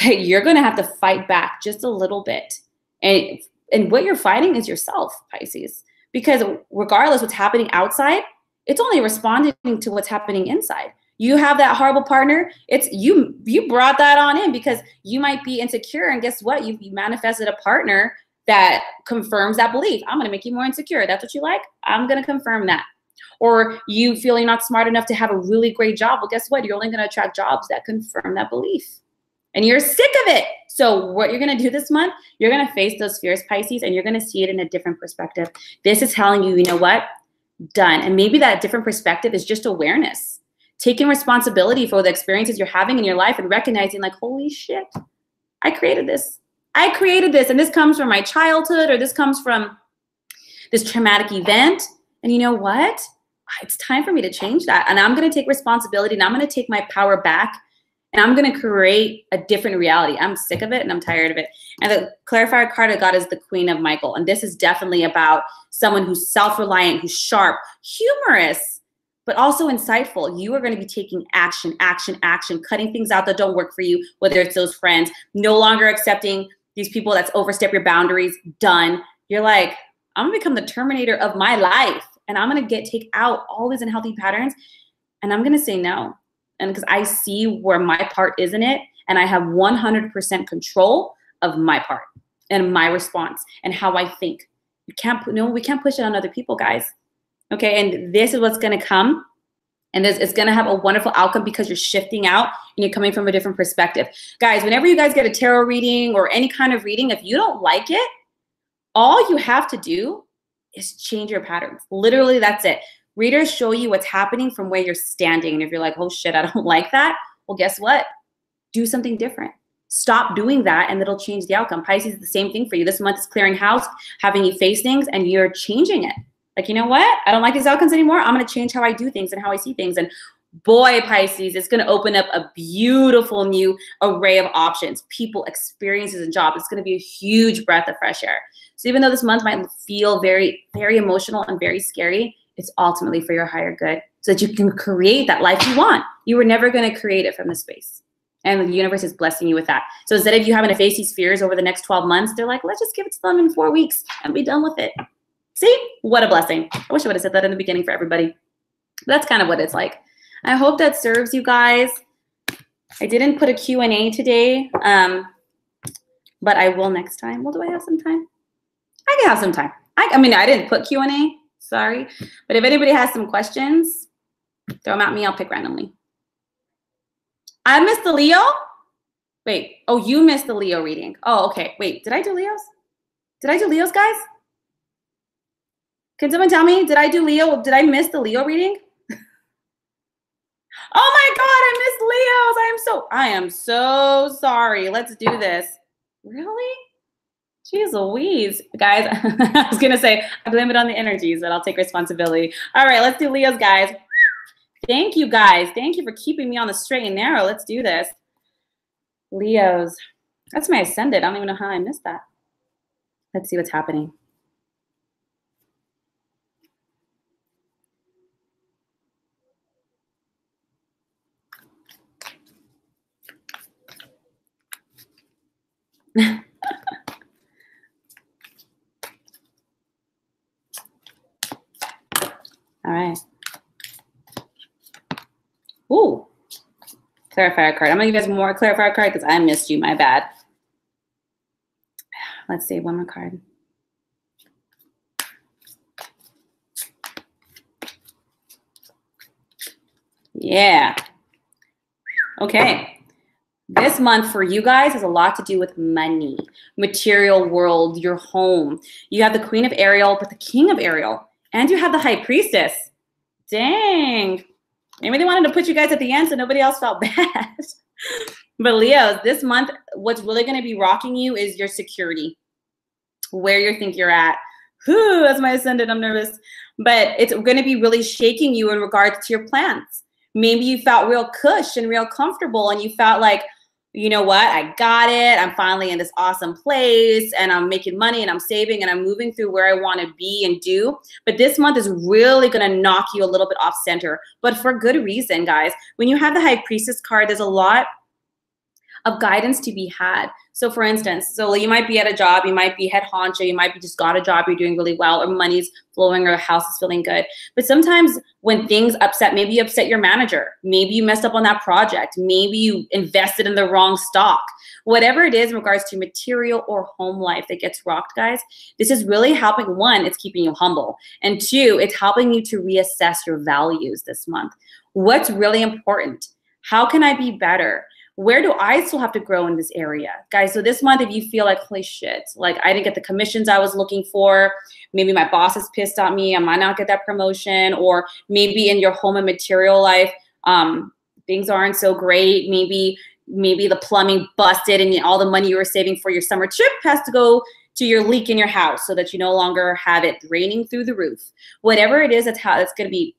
that you're going to have to fight back just a little bit. And what you're fighting is yourself, Pisces. Because regardless what's happening outside, it's only responding to what's happening inside. You have that horrible partner. It's you brought that on in because you might be insecure. And guess what? You manifested a partner that confirms that belief. I'm going to make you more insecure. That's what you like? I'm going to confirm that. Or you feel you're not smart enough to have a really great job. Well, guess what? You're only going to attract jobs that confirm that belief. And you're sick of it. So what you're going to do this month, you're going to face those fears, Pisces, and you're going to see it in a different perspective. This is telling you, you know what? Done. And maybe that different perspective is just awareness. Taking responsibility for the experiences you're having in your life and recognizing like, holy shit, I created this. I created this. And this comes from my childhood, or this comes from this traumatic event. And you know what? It's time for me to change that. And I'm going to take responsibility, and I'm going to take my power back, and I'm going to create a different reality. I'm sick of it and I'm tired of it. And the clarifier card I got is the Queen of Michael. And this is definitely about someone who's self-reliant, who's sharp, humorous, but also insightful. You are going to be taking action, cutting things out that don't work for you, whether it's those friends, no longer accepting these people that's overstep your boundaries, done. You're like, I'm going to become the Terminator of my life, and I'm going to take out all these unhealthy patterns, and I'm going to say no. And because I see where my part is in it, and I have 100% control of my part and my response and how I think. We can't push it on other people, guys. Okay, and this is what's going to come, and it's going to have a wonderful outcome because you're shifting out and you're coming from a different perspective. Guys, whenever you guys get a tarot reading or any kind of reading, if you don't like it, all you have to do is change your patterns. Literally, that's it. Readers show you what's happening from where you're standing, and if you're like, oh shit, I don't like that, well, guess what? Do something different. Stop doing that, and it'll change the outcome. Pisces is the same thing for you. This month is clearing house, having you face things, and you're changing it. Like, you know what? I don't like these outcomes anymore. I'm going to change how I do things and how I see things. And boy, Pisces, it's going to open up a beautiful new array of options, people, experiences, and jobs. It's going to be a huge breath of fresh air. So even though this month might feel very, very emotional and very scary, it's ultimately for your higher good so that you can create that life you want. You were never going to create it from this space. And the universe is blessing you with that. So instead of you having to face these fears over the next 12 months, they're like, let's just give it to them in 4 weeks and be done with it. See? What a blessing. I wish I would have said that in the beginning for everybody. That's kind of what it's like. I hope that serves you guys. I didn't put a Q&A today, but I will next time. Well, do I have some time? I can have some time. I mean, I didn't put Q&A. Sorry. But if anybody has some questions, throw them at me. I'll pick randomly. I missed the Leo? Wait. Oh, you missed the Leo reading. Oh, okay. Wait. Did I do Leos? Did I do Leos, guys? Can someone tell me? Did I do Leo? Did I miss the Leo reading? Oh my God, I am so sorry. Let's do this. Really? Jeez Louise. Guys, I was going to say, I blame it on the energies, but I'll take responsibility. All right, let's do Leos, guys. Thank you, guys. Thank you for keeping me on the straight and narrow. Let's do this. Leos. That's my ascendant. I don't even know how I missed that. Let's see what's happening. All right. Ooh. Clarifier card. I'm going to give you guys more clarifier card because I missed you. My bad. Let's see. One more card. Yeah. Okay. This month for you guys has a lot to do with money, material world, your home. You have the Queen of Ariel, but the King of Ariel. And you have the High Priestess. Dang. Maybe they wanted to put you guys at the end so nobody else felt bad. But Leos, this month, what's really going to be rocking you is your security, where you think you're at. Whew, that's my ascendant. I'm nervous. But it's going to be really shaking you in regards to your plans. Maybe you felt real cush and real comfortable and you felt like, you know what, I got it. I'm finally in this awesome place and I'm making money and I'm saving and I'm moving through where I want to be and do. But this month is really going to knock you a little bit off center, but for good reason, guys. When you have the High Priestess card, there's a lot of guidance to be had. So for instance, so you might be at a job, you might be head honcho, you might be just got a job, you're doing really well, or money's flowing, or the house is feeling good. But sometimes when things upset, maybe you upset your manager, maybe you messed up on that project, maybe you invested in the wrong stock, whatever it is in regards to material or home life that gets rocked, guys, this is really helping. One, it's keeping you humble. And two, it's helping you to reassess your values this month. What's really important? How can I be better? Where do I still have to grow in this area? Guys, so this month, if you feel like, holy shit, like I didn't get the commissions I was looking for, maybe my boss is pissed at me, I might not get that promotion, or maybe in your home and material life, things aren't so great. Maybe the plumbing busted and all the money you were saving for your summer trip has to go to your leak in your house so that you no longer have it raining through the roof. Whatever it is, that's how it's going to be,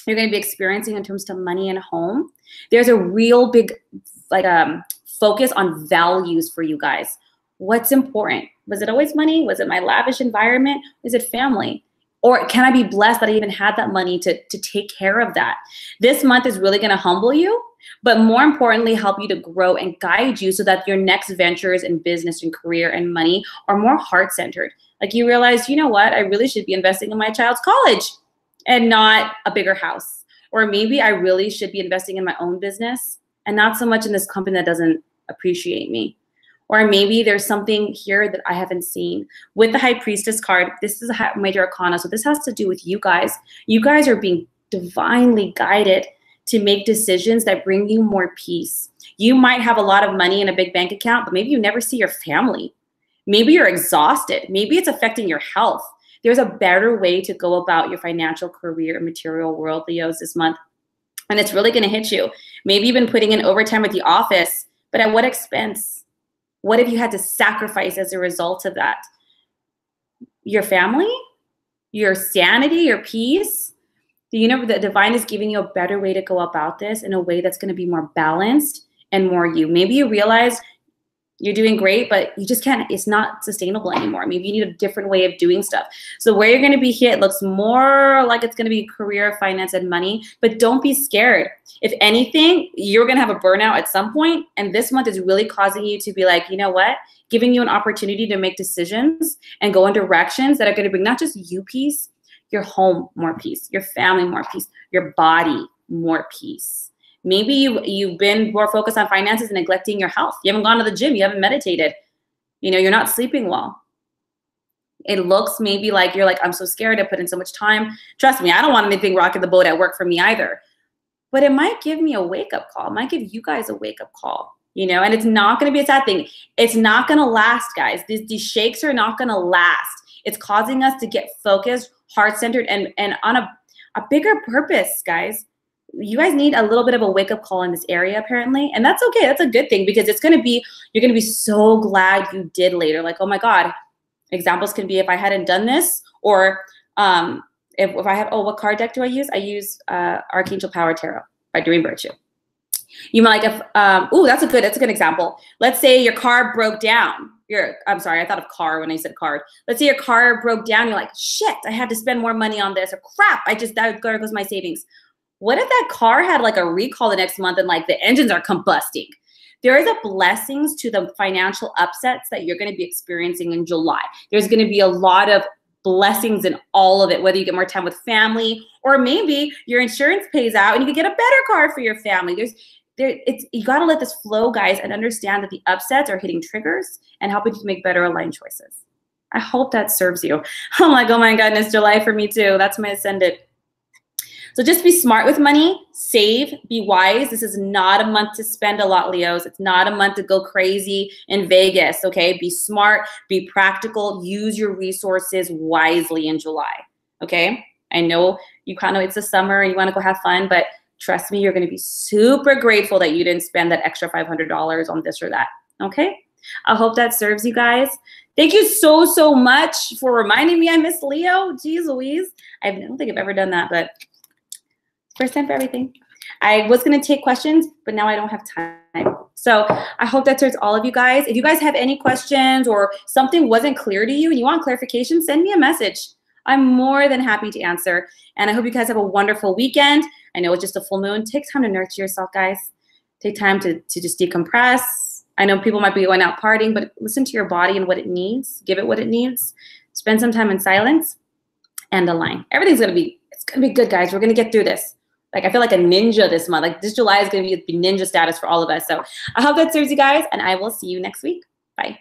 you're going to be experiencing in terms of money and home. There's a real big focus on values for you guys. What's important? Was it always money? Was it my lavish environment? Is it family? Or can I be blessed that I even had that money to take care of that? This month is really going to humble you, but more importantly, help you to grow and guide you so that your next ventures in business and career and money are more heart-centered. Like you realize, you know what? I really should be investing in my child's college and not a bigger house. Or maybe I really should be investing in my own business and not so much in this company that doesn't appreciate me. Or maybe there's something here that I haven't seen. With the High Priestess card, this is a major arcana, so this has to do with you guys. You guys are being divinely guided to make decisions that bring you more peace. You might have a lot of money in a big bank account, but maybe you never see your family. Maybe you're exhausted. Maybe it's affecting your health. There's a better way to go about your financial, career, and material world, Leos, this month. And it's really going to hit you. Maybe you've been putting in overtime at the office, but at what expense? What have you had to sacrifice as a result of that? Your family? Your sanity? Your peace? The divine is giving you a better way to go about this in a way that's going to be more balanced and more you. Maybe you realize You're doing great, but you just can't, it's not sustainable anymore. Maybe you need a different way of doing stuff. So where you're going to be hit looks more like it's going to be career, finance, and money, but don't be scared. If anything, you're going to have a burnout at some point, and this month is really causing you to be like, you know what? Giving you an opportunity to make decisions and go in directions that are going to bring not just you peace, your home more peace, your family more peace, your body more peace. Maybe you've been more focused on finances and neglecting your health. You haven't gone to the gym. You haven't meditated. You know, you're not sleeping well. It looks maybe like you're like, I'm so scared to put in so much time. Trust me, I don't want anything rocking the boat at work for me either. But it might give me a wake-up call. It might give you guys a wake-up call, you know, and it's not going to be a sad thing. It's not going to last, guys. These shakes are not going to last. It's causing us to get focused, heart-centered, and on a bigger purpose, guys. You guys need a little bit of a wake-up call in this area, apparently. And that's okay. That's a good thing, because it's going to be, you're going to be so glad you did later. Like, oh my God. Examples can be if I hadn't done this, or if I have, oh, what card deck do I use? I use Archangel Power Tarot by Dream Virtue. You might like, ooh, that's a good example. Let's say your car broke down. I'm sorry, I thought of car when I said card. Let's say your car broke down. You're like, shit, I had to spend more money on this, or crap, there goes my savings. What if that car had like a recall the next month and like the engines are combusting? There is a blessings to the financial upsets that you're going to be experiencing in July. There's going to be a lot of blessings in all of it, whether you get more time with family, or maybe your insurance pays out and you can get a better car for your family. You got to let this flow, guys, and understand that the upsets are hitting triggers and helping you to make better aligned choices. I hope that serves you. I'm like, oh my goodness, July for me too. That's my ascendant. So just be smart with money, save, be wise. This is not a month to spend a lot, Leos. It's not a month to go crazy in Vegas, okay? Be smart, be practical, use your resources wisely in July, okay? I know you kind of, it's the summer and you want to go have fun, but trust me, you're going to be super grateful that you didn't spend that extra $500 on this or that, okay? I hope that serves you guys. Thank you so, so much for reminding me I miss Leo. Jeez Louise. I don't think I've ever done that, but first time for everything. I was going to take questions, but now I don't have time. So I hope that serves all of you guys. If you guys have any questions or something wasn't clear to you and you want clarification, send me a message. I'm more than happy to answer. And I hope you guys have a wonderful weekend. I know it's just a full moon. Take time to nurture yourself, guys. Take time to just decompress. I know people might be going out partying, but listen to your body and what it needs. Give it what it needs. Spend some time in silence and align. Everything's going to be, it's going to be good, guys. We're going to get through this. Like, I feel like a ninja this month. Like, this July is going to be ninja status for all of us. So I hope that serves you guys, and I will see you next week. Bye.